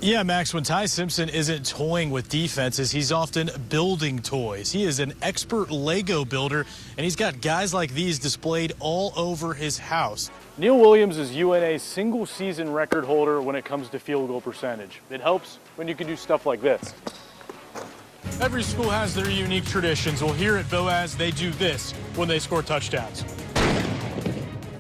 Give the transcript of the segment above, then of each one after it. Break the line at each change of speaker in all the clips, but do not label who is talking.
Yeah, Max, when Ty Simpson isn't toying with defenses, he's often building toys. He is an expert Lego builder, and he's got guys like these displayed all over his house. Neil Williams is UNA's single-season record holder when it comes to field goal percentage. It helps when you can do stuff like this. Every school has their unique traditions. Well, here at Boaz, they do this when they score touchdowns.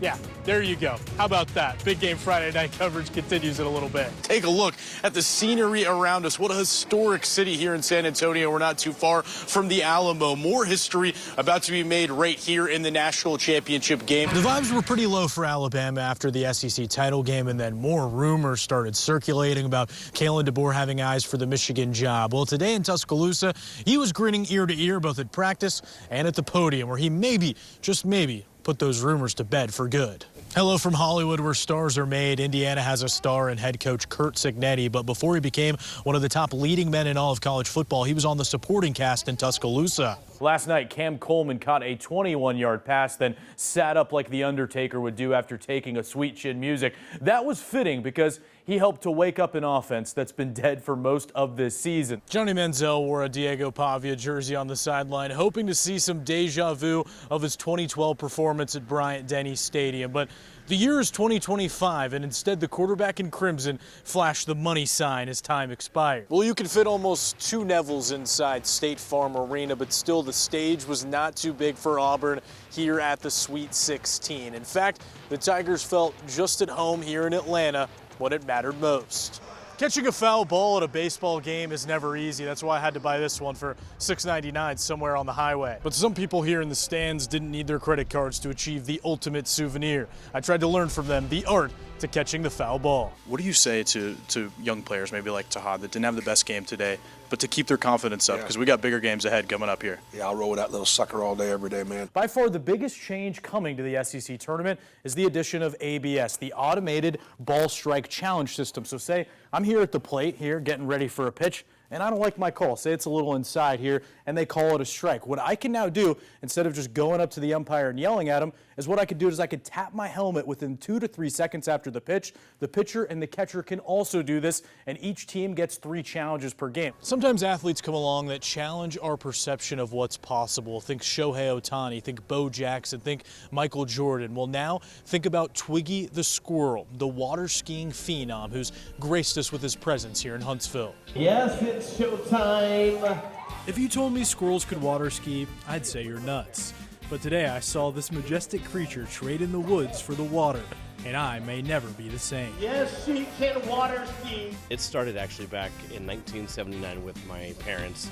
Yeah, there you go. How about that? Big Game Friday night coverage continues in a little bit. Take a look at the scenery around us. What a historic city here in San Antonio. We're not too far from the Alamo. More history about to be made right here in the national championship game. The vibes were pretty low for Alabama after the SEC title game, and then more rumors started circulating about Kalen DeBoer having eyes for the Michigan job. Well, today in Tuscaloosa, he was grinning ear to ear both at practice and at the podium, where he maybe, just maybe, put those rumors to bed for good. Hello from Hollywood, where stars are made. Indiana has a star in head coach Curt Cignetti, but before he became one of the top leading men in all of college football, he was on the supporting cast in Tuscaloosa. Last night, Cam Coleman caught a 21-yard pass, then sat up like The Undertaker would do after taking a Sweet Chin Music. That was fitting because he helped to wake up an offense that's been dead for most of this season. Johnny Manziel wore a Diego Pavia jersey on the sideline, hoping to see some deja vu of his 2012 performance at Bryant-Denny Stadium. But the year is 2025, and instead the quarterback in crimson flashed the money sign as time expired. Well, you can fit almost two Nevilles inside State Farm Arena, but still the stage was not too big for Auburn here at the Sweet 16. In fact, the Tigers felt just at home here in Atlanta when it mattered most. Catching a foul ball at a baseball game is never easy. That's why I had to buy this one for $6.99 somewhere on the highway. But some people here in the stands didn't need their credit cards to achieve the ultimate souvenir. I tried to learn from them the art to catching the foul ball. What do you say to young players, maybe like Tahad, that didn't have the best game today, but to keep their confidence up, because we got bigger games ahead coming up here?
Yeah, I'll roll with that little sucker all day, every day, man.
By far the biggest change coming to the SEC tournament is the addition of ABS, the automated ball strike challenge system. So say I'm here at the plate here getting ready for a pitch, and I don't like my call. Say it's a little inside here, and they call it a strike. What I can now do, instead of just going up to the umpire and yelling at him, is what I could do is I could tap my helmet within 2 to 3 seconds after the pitch. The pitcher and the catcher can also do this, and each team gets 3 challenges per game. Sometimes athletes come along that challenge our perception of what's possible. Think Shohei Ohtani, think Bo Jackson, think Michael Jordan. Well, now think about Twiggy the Squirrel, the water skiing phenom who's graced us with his presence here in Huntsville.
Yes, it's showtime.
If you told me squirrels could water ski, I'd say you're nuts. But today I saw this majestic creature trade in the woods for the water, and I may never be the same.
Yes, she can water ski.
It started actually back in 1979 with my parents.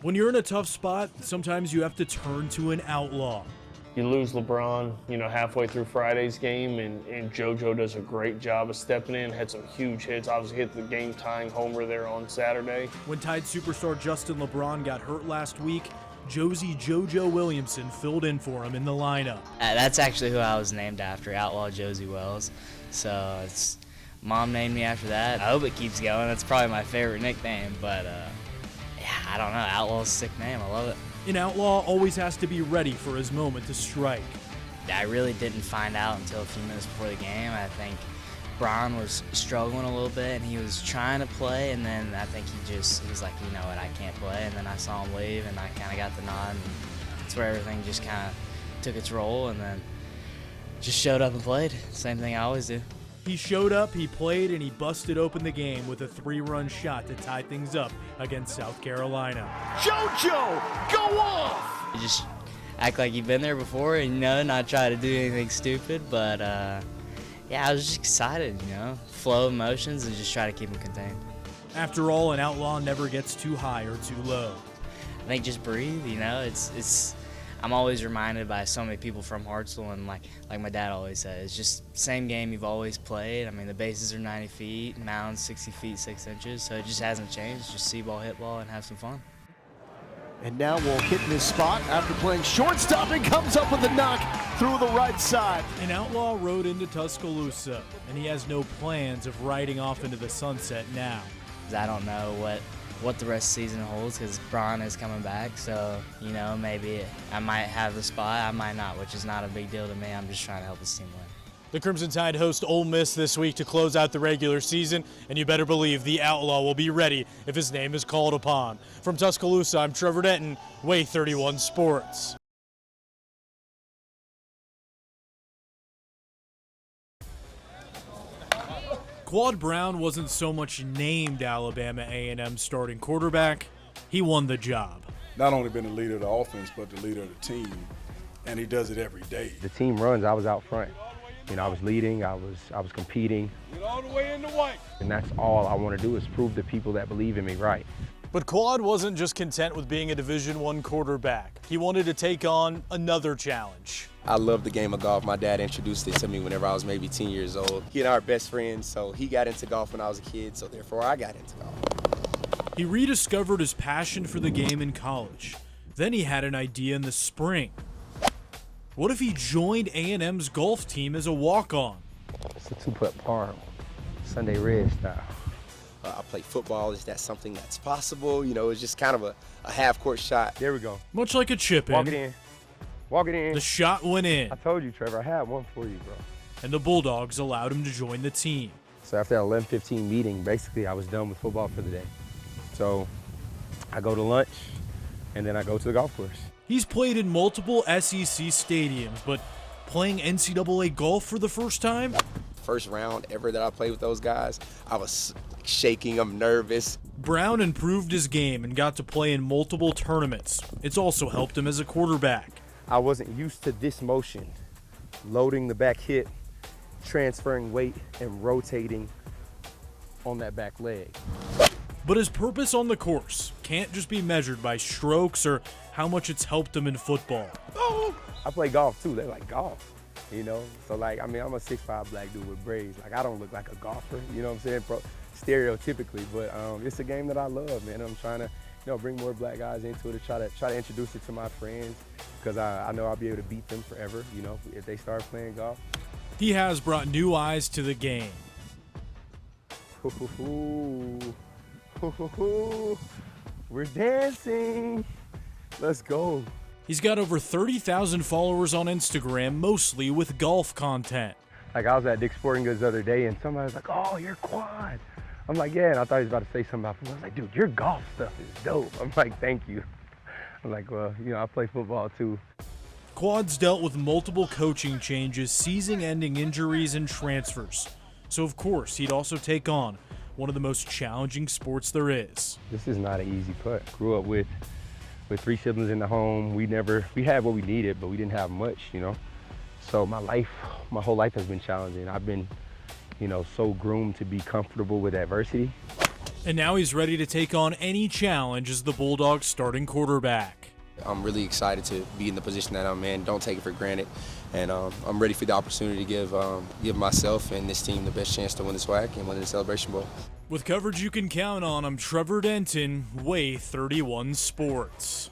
When you're in a tough spot, sometimes you have to turn to an outlaw.
You lose LeBron, halfway through Friday's game, and JoJo does a great job of stepping in, had some huge hits, obviously hit the game-tying homer there on Saturday.
When Tide superstar Justin LeBron got hurt last week, Josie JoJo Williamson filled in for him in the lineup.
That's actually who I was named after, Outlaw Josie Wells. So Mom named me after that. I hope it keeps going. That's probably my favorite nickname, but yeah, I don't know. Outlaw's a sick name. I love it.
An outlaw always has to be ready for his moment to strike.
I really didn't find out until a few minutes before the game. I think Brian was struggling a little bit, and he was trying to play, and then I think he was like, you know what, I can't play, and then I saw him leave, and I kind of got the nod, and that's where everything just kind of took its roll, and then just showed up and played. Same thing I always do.
He showed up, he played, and he busted open the game with a 3-run shot to tie things up against South Carolina.
JoJo, go off!
You just act like you've been there before and, not try to do anything stupid. But, yeah, I was just excited, flow of emotions and just try to keep them contained.
After all, an outlaw never gets too high or too low.
I think just breathe, I'm always reminded by so many people from Hartsville, and like my dad always said, it's just same game you've always played. I mean, the bases are 90 feet, mounds 60 feet 6 inches, so it just hasn't changed. Just see ball, hit ball, and have some fun.
And now we'll hit in this spot after playing shortstop and comes up with a knock through the right side.
An outlaw rode into Tuscaloosa, and he has no plans of riding off into the sunset now.
I don't know what the rest of the season holds, because Braun is coming back, so maybe I might have the spot, I might not, which is not a big deal to me. I'm just trying to help this team win.
The Crimson Tide host Ole Miss this week to close out the regular season, and you better believe the Outlaw will be ready if his name is called upon. From Tuscaloosa, I'm Trevor Denton, Way 31 Sports. Quad Brown wasn't so much named Alabama A&M starting quarterback, he won the job.
Not only been the leader of the offense, but the leader of the team, and he does it every day.
The team runs, I was out front. You know, I was leading, I was competing.
Get all the way in the white.
And that's all I want to do is prove to people that believe in me right.
But Quad wasn't just content with being a Division I quarterback. He wanted to take on another challenge.
I love the game of golf. My dad introduced it to me whenever I was maybe 10 years old. He and I are best friends, so he got into golf when I was a kid, so therefore I got into golf.
He rediscovered his passion for the game in college. Then he had an idea in the spring. What if he joined A&M's golf team as a walk-on?
It's a 2-putt par, Sunday red style.
I play football. Is that something that's possible? You know, it's just kind of a half-court shot.
There we go.
Much like a chip in.
Walk it in. Walk it in.
The shot went in.
I told you, Trevor, I had one for you, bro.
And the Bulldogs allowed him to join the team.
So after that 11:15 meeting, basically I was done with football for the day. So I go to lunch, and then I go to the golf course.
He's played in multiple SEC stadiums, but playing NCAA golf for the first time?
First round ever that I played with those guys, I was shaking, I'm nervous.
Brown improved his game and got to play in multiple tournaments. It's also helped him as a quarterback.
I wasn't used to this motion, loading the back hip, transferring weight, and rotating on that back leg.
But his purpose on the course can't just be measured by strokes or how much it's helped him in football.
I play golf too. They like golf, you know? So like, I mean, I'm a 6'5" black dude with braids. Like, I don't look like a golfer, you know what I'm saying? Stereotypically, but it's a game that I love, man. I'm trying to, you know, bring more black guys into it, to try to introduce it to my friends, because I know I'll be able to beat them forever, you know, if they start playing golf.
He has brought new eyes to the game.
We're dancing. Let's go.
He's got over 30,000 followers on Instagram, mostly with golf content.
Like, I was at Dick's Sporting Goods the other day, and somebody was like, "Oh, you're Quad." I'm like, "Yeah," and I thought he was about to say something about football. I was like, "Dude, your golf stuff is dope." I'm like, "Thank you." I'm like, "Well, you know, I play football too."
Quad's dealt with multiple coaching changes, season-ending injuries, and transfers. So, of course, he'd also take on one of the most challenging sports there is.
This is not an easy putt. Grew up with 3 siblings in the home. We had what we needed, but we didn't have much, you know? So my whole life has been challenging. I've been, you know, so groomed to be comfortable with adversity.
And now he's ready to take on any challenge as the Bulldogs' starting quarterback.
I'm really excited to be in the position that I'm in. Don't take it for granted. And I'm ready for the opportunity to give myself and this team the best chance to win the SWAC and win the Celebration Bowl.
With coverage you can count on, I'm Trevor Denton, Way 31 Sports.